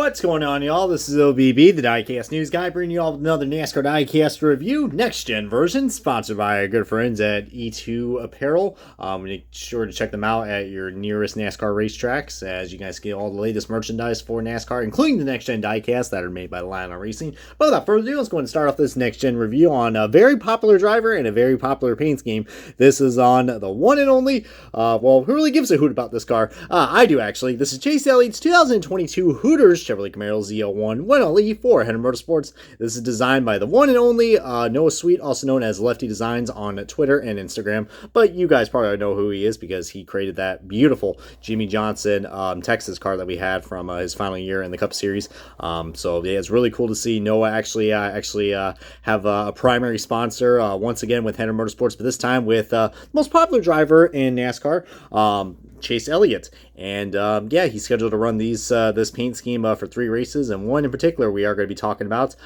What's going on, y'all? This is OBB, the Diecast news guy, bringing you all another NASCAR Diecast review, next-gen version, sponsored by our good friends at E2 Apparel. Make sure to check them out at your nearest NASCAR racetracks, as you guys get all the latest merchandise for NASCAR, including the next-gen diecast that are made by Lion Racing. But without further ado, let's go ahead and start off this next-gen review on a very popular driver and a very popular paint scheme. This is on the one and only, well, who really gives a hoot about this car? I do, actually. This is Chase Elliott's 2022 Hooters Chevrolet Camaro ZL1 1LE for Henry Motorsports. This is designed by the one and only Noah Sweet, also known as Lefty Designs on Twitter and Instagram. But you guys probably know who he is because he created that beautiful Jimmy Johnson Texas car that we had from his final year in the Cup Series. So yeah, it's really cool to see Noah actually have a primary sponsor once again with Henry Motorsports, but this time with the most popular driver in NASCAR, Chase Elliott. And yeah, he's scheduled to run this paint scheme for 3 races, and one in particular we are going to be talking about.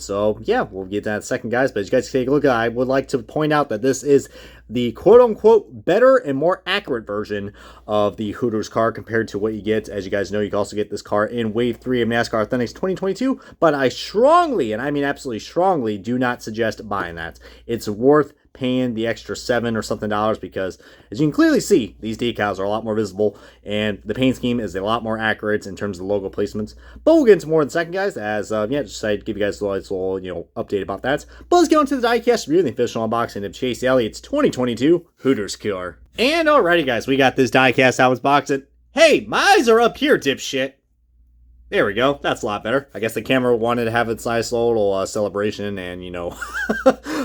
So yeah, we'll get to that in a second, guys. But as you guys take a look, I would like to point out that this is the quote-unquote better and more accurate version of the Hooters car compared to what you get. As you guys know, you can also get this car in Wave 3 of NASCAR Authentics 2022, but I strongly, and I mean absolutely strongly, do not suggest buying that. It's worth paying the extra $7 or something because, as you can clearly see, these decals are a lot more visible and the paint scheme is a lot more accurate in terms of the logo placements. But we'll get into more in a second, guys, as yeah, just decided to give you guys a little update about that. But let's get on to the diecast review, the official unboxing of Chase Elliott's 2022 Hooters car. And alrighty, guys, we got this diecast out of its box. Hey, my eyes are up here, dipshit. There we go. That's a lot better. I guess the camera wanted to have its nice little celebration, and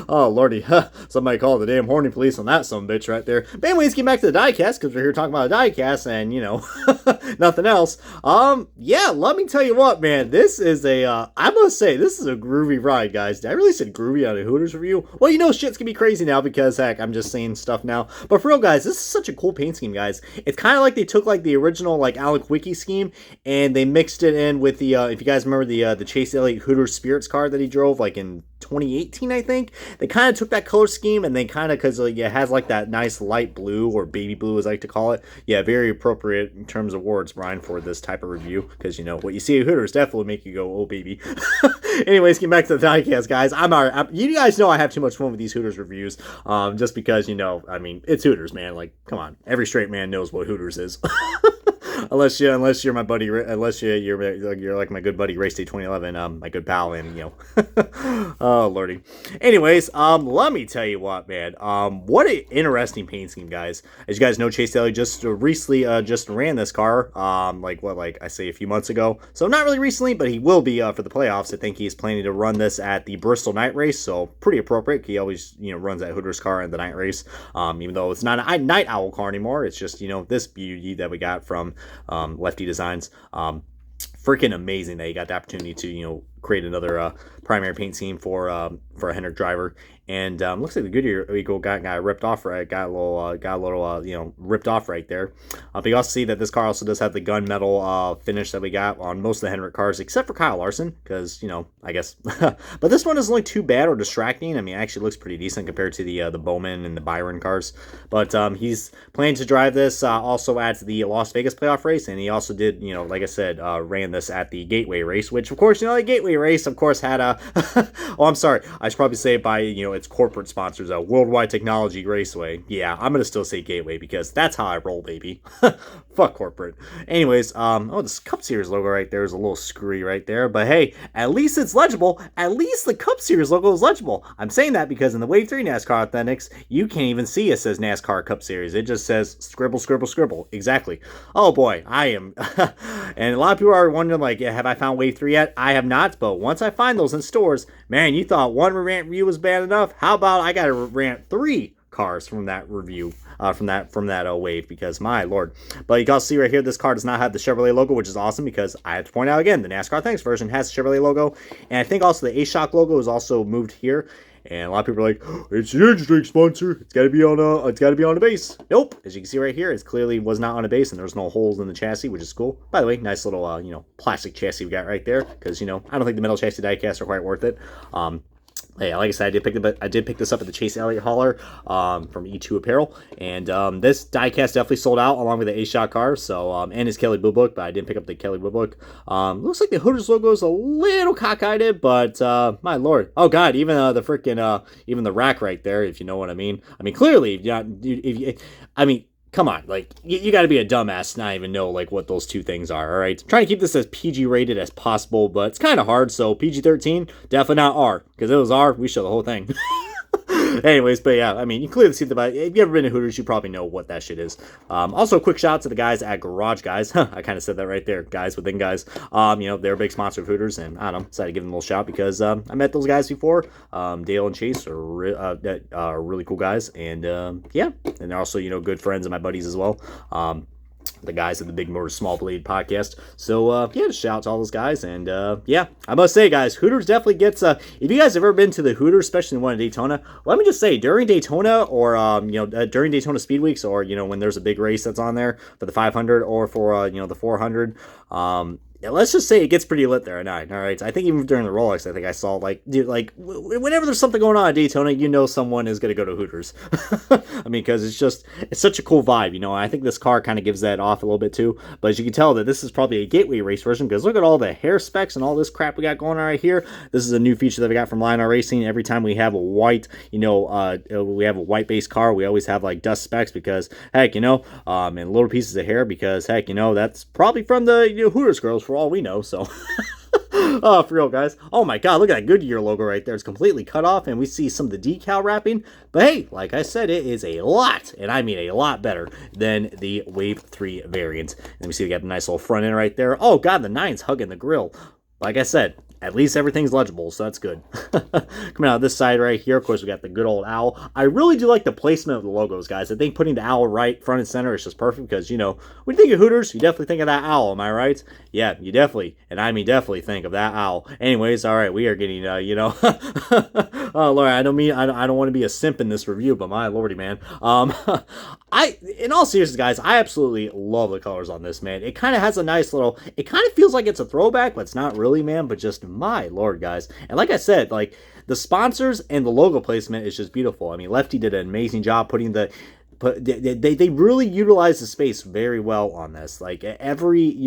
oh lordy, somebody called the damn horny police on that son of a bitch right there. But anyways, get back to the diecast because we're here talking about a diecast and nothing else. Yeah, let me tell you what, man. This is I must say, this is a groovy ride, guys. Did I really said groovy on a Hooters review? Well, shit's gonna be crazy now because heck, I'm just saying stuff now. But for real, guys, this is such a cool paint scheme, guys. It's kind of like they took the original Alan Quickie scheme and they mixed it in with the if you guys remember the Chase Elliott Hooters Spirits car that he drove in 2018, I think. They kind of took that color scheme and they kind of, because it has that nice light blue, or baby blue as I like to call it. Yeah, very appropriate in terms of words, Brian, for this type of review, because what you see at Hooters definitely make you go, oh baby. Anyways, get back to the diecast, guys. You guys know I have too much fun with these Hooters reviews, just because I mean, it's Hooters, man. Come on, every straight man knows what Hooters is. unless you're my buddy, unless you're like my good buddy Race Day 2011, my good pal, and oh lordy. Anyways, let me tell you what, man. What an interesting paint scheme, guys. As you guys know, Chase Elliott just recently just ran this car, I say a few months ago. So not really recently, but he will be for the playoffs. I think he's planning to run this at the Bristol night race, so pretty appropriate. He always runs that Hooters car in the night race, even though it's not a night owl car anymore. It's just this beauty that we got from Lefty Designs. Freaking amazing that he got the opportunity to create another primary paint scheme for a Hendrick driver. And looks like the Goodyear Eagle got ripped off, right? Got a little ripped off right there. But you also see that this car also does have the gunmetal finish that we got on most of the Hendrick cars, except for Kyle Larson, because I guess. But this one isn't really too bad or distracting. I mean, it actually looks pretty decent compared to the Bowman and the Byron cars. But he's planning to drive this also at the Las Vegas playoff race, and he also did like I said, ran this at the Gateway race, which of course the Gateway race of course had a oh, I'm sorry, I should probably say it by its corporate sponsors, Worldwide Technology Raceway. Yeah, I'm gonna still say Gateway because that's how I roll, baby. Fuck corporate. Anyways, oh, this Cup Series logo right there is a little screwy right there, but hey, at least it's legible. At least the Cup Series logo is legible. I'm saying that because in the Wave 3 NASCAR Authentics, you can't even see it says NASCAR Cup Series. It just says scribble, scribble, scribble. Exactly. Oh boy, I am. And a lot of people are wondering, have I found Wave 3 yet? I have not, but once I find those in stores, man, you thought one rant review was bad enough? How about I got to rant 3 cars from that review, from that wave, because my lord. But you can also see right here, this car does not have the Chevrolet logo, which is awesome because I have to point out again, the NASCAR Thanks version has the Chevrolet logo, and I think also the A-Shock logo is also moved here. And a lot of people are like, oh, it's the engine drink sponsor. It's got to be on a base. Nope. As you can see right here, it clearly was not on a base, and there's no holes in the chassis, which is cool. By the way, nice little plastic chassis we got right there, because I don't think the metal chassis diecast are quite worth it. Hey, like I said, I did pick this up at the Chase Elliott hauler from E2 Apparel, and this diecast definitely sold out along with the A-Shot car. So and his Kelly Blue Book, but I didn't pick up the Kelly Blue Book. Looks like the Hooters logo is a little cockeyed, but my lord, oh god, even the freaking even the rack right there, if you know what I mean. I mean, clearly, yeah, I mean. Come on, like, you got to be a dumbass to not even know, like, what those two things are, all right? I'm trying to keep this as PG rated as possible, but it's kind of hard, so PG-13, definitely not R, because if it was R, we show the whole thing. Anyways, but yeah, I mean, you clearly see if you've ever been to Hooters, you probably know what that shit is. Also, a quick shout out to the guys at Garage Guys. I kind of said that right there, guys within guys. They're a big sponsor of Hooters, and I don't know, decided to give them a little shout because I met those guys before. Dale and Chase are really cool guys, and yeah, and they're also good friends and my buddies as well. The guys at the Big Motor Small Blade podcast. So, yeah, just shout out to all those guys. And, yeah, I must say, guys, Hooters definitely gets, if you guys have ever been to the Hooters, especially the one in Daytona, let me just say, during Daytona or, during Daytona Speed Weeks or, when there's a big race that's on there for the 500 or for, the 400, let's just say it gets pretty lit there at night. All right, I think even during the Rolex, I think I saw whenever there's something going on at Daytona, someone is gonna go to Hooters. I mean, because it's such a cool vibe, I think this car kind of gives that off a little bit too. But as you can tell, that this is probably a gateway race version because look at all the hair specs and all this crap we got going on right here. This is a new feature that we got from Lionel Racing. Every time we have a white, we have a white base car, we always have like dust specks because heck, and little pieces of hair because heck, that's probably from the Hooters girls for all we know, so. Oh, for real, guys. Oh my god, look at that Goodyear logo right there. It's completely cut off, and we see some of the decal wrapping. But hey, like I said, it is a lot, and I mean a lot better than the Wave 3 variant. And we see we got a nice little front end right there. Oh god, the 9's hugging the grill. Like I said, at least everything's legible, so that's good. Coming out of this side right here, of course, we got the good old owl. I really do like the placement of the logos, guys. I think putting the owl right front and center is just perfect because, when you think of Hooters, you definitely think of that owl, am I right? Yeah, you definitely, and I mean definitely think of that owl. Anyways, all right, we are getting, oh, Lord, I don't want to be a simp in this review, but my lordy, man. In all seriousness, guys, I absolutely love the colors on this, man. It kind of has a nice little, it kind of feels like it's a throwback, but it's not really, man, but just my lord, guys. And like I said, like the sponsors and the logo placement is just beautiful. I mean, Lefty did an amazing job putting they really utilize the space very well on this. Like every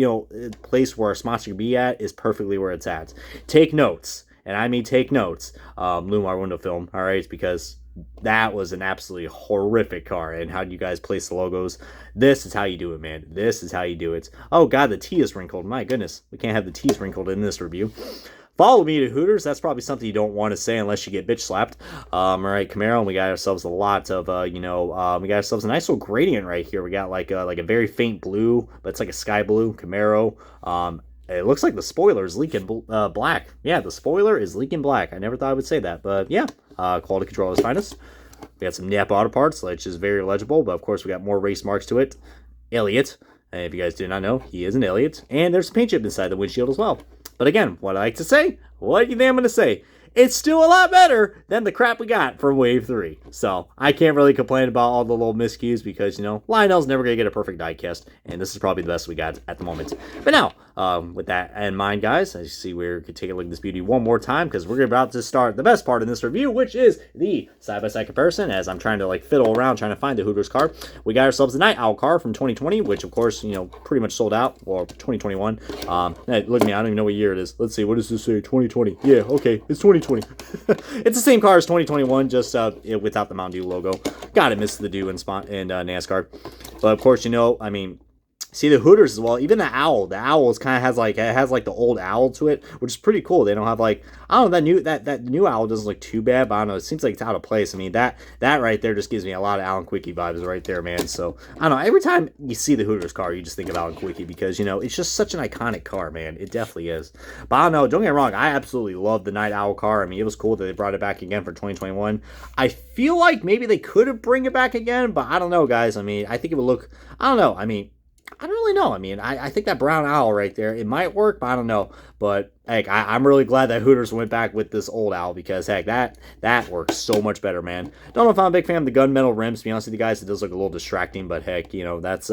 place where a sponsor can be at is perfectly where it's at. Take notes, and I mean take notes. Lumar window film, all right, because that was an absolutely horrific car. And how do you guys place the logos? This is how you do it, man. This is how you do it. Oh god, the T is wrinkled. My goodness, we can't have the T's wrinkled in this review. Follow me to Hooters. That's probably something you don't want to say unless you get bitch slapped. All right, Camaro, and we got ourselves a lot of, we got ourselves a nice little gradient right here. We got like a very faint blue, but it's like a sky blue Camaro. It looks like the spoiler is leaking black. Yeah, the spoiler is leaking black. I never thought I would say that, but yeah, quality control is finest. We got some Napa Auto Parts, which is very legible, but of course we got more race marks to it. Elliott, and if you guys do not know, he is an Elliott, and there's a paint chip inside the windshield as well. But again, what I like to say, what do you think I'm going to say? It's still a lot better than the crap we got from Wave 3. So, I can't really complain about all the little miscues because, Lionel's never going to get a perfect diecast, and this is probably the best we got at the moment. But now, with that in mind, guys, as you see, we're going to take a look at this beauty one more time because we're about to start the best part in this review, which is the side-by-side comparison. As I'm trying to, fiddle around trying to find the Hooters car, we got ourselves the Night Owl car from 2020, which, of course, pretty much sold out, or 2021. Hey, look at me, I don't even know what year it is. Let's see, what does this say? 2020. Yeah, okay, it's 2020. It's the same car as 2021, just without the Mountain Dew logo. Gotta miss the Dew in NASCAR. But of course, I mean, see the Hooters as well. Even the owl. The owl is kind of has the old owl to it, which is pretty cool. They don't have I don't know, that new owl doesn't look too bad, but I don't know, it seems like it's out of place. I mean, that right there just gives me a lot of Alan Quickie vibes right there, man. So I don't know, every time you see the Hooters car, you just think of Alan Quickie because it's just such an iconic car, man. It definitely is. But I don't know, don't get me wrong, I absolutely love the Night Owl car. I mean, it was cool that they brought it back again for 2021. I feel like maybe they could have bring it back again, but I don't know, guys. I mean, I think it would look, I don't know. I mean, I don't really know. I mean, I think that brown owl right there, it might work, but I don't know. But, heck, I'm really glad that Hooters went back with this old owl because, heck, that works so much better, man. Don't know if I'm a big fan of the gunmetal rims. To be honest with you guys, it does look a little distracting, but, heck, that's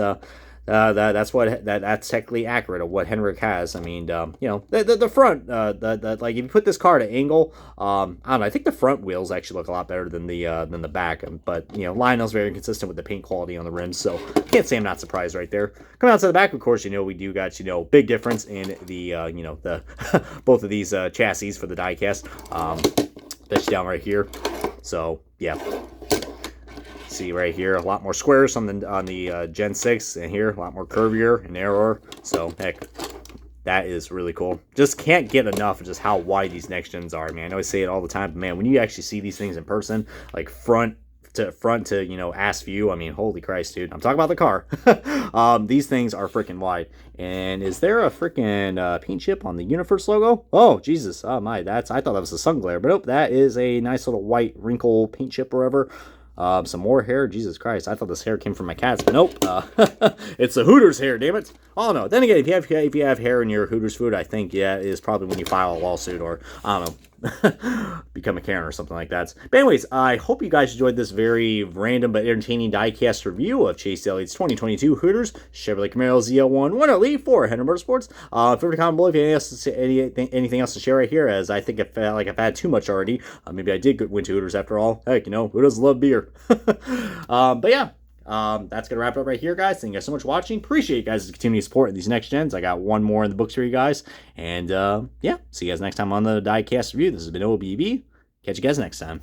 That's technically accurate of what Henrik has. I mean, the front, like if you put this car at an angle, I don't know. I think the front wheels actually look a lot better than the back. But Lionel's very inconsistent with the paint quality on the rims, so can't say I'm not surprised right there. Coming out to the back, of course, we do got big difference in the the both of these chassis for the diecast. That's down right here. So yeah. See right here, a lot more squares on the Gen 6, and here a lot more curvier and narrower. So heck, that is really cool. Just can't get enough of just how wide these next gens are, man. I always say it all the time, but man, when you actually see these things in person, like front to ass view, I mean, holy Christ, dude. I'm talking about the car. These things are freaking wide. And is there a freaking paint chip on the Universe logo? Oh, Jesus. Oh my, I thought that was a sun glare, but nope, that is a nice little white wrinkle paint chip or whatever. Some more hair. Jesus Christ, I thought this hair came from my cats, but nope. It's a Hooters hair, damn it. Oh no. Then again, if you have hair in your Hooters food, I think it is probably when you file a lawsuit, or I don't know, become a Karen or something like that. But anyways, I hope you guys enjoyed this very random but entertaining diecast review of Chase Elliott's 2022 Hooters Chevrolet Camaro ZL1 1 Elite for Henry Motorsports. Feel free to comment below if you have anything else to share right here, as I think I felt like I've had too much already. Maybe I did win to Hooters after all. Heck, who doesn't love beer? But yeah. That's gonna wrap it up right here, guys. Thank you guys so much for watching. Appreciate you guys' continued support in these next gens. I got one more in the books for you guys, and yeah, see you guys next time on the diecast review. This has been OBB. Catch you guys next time.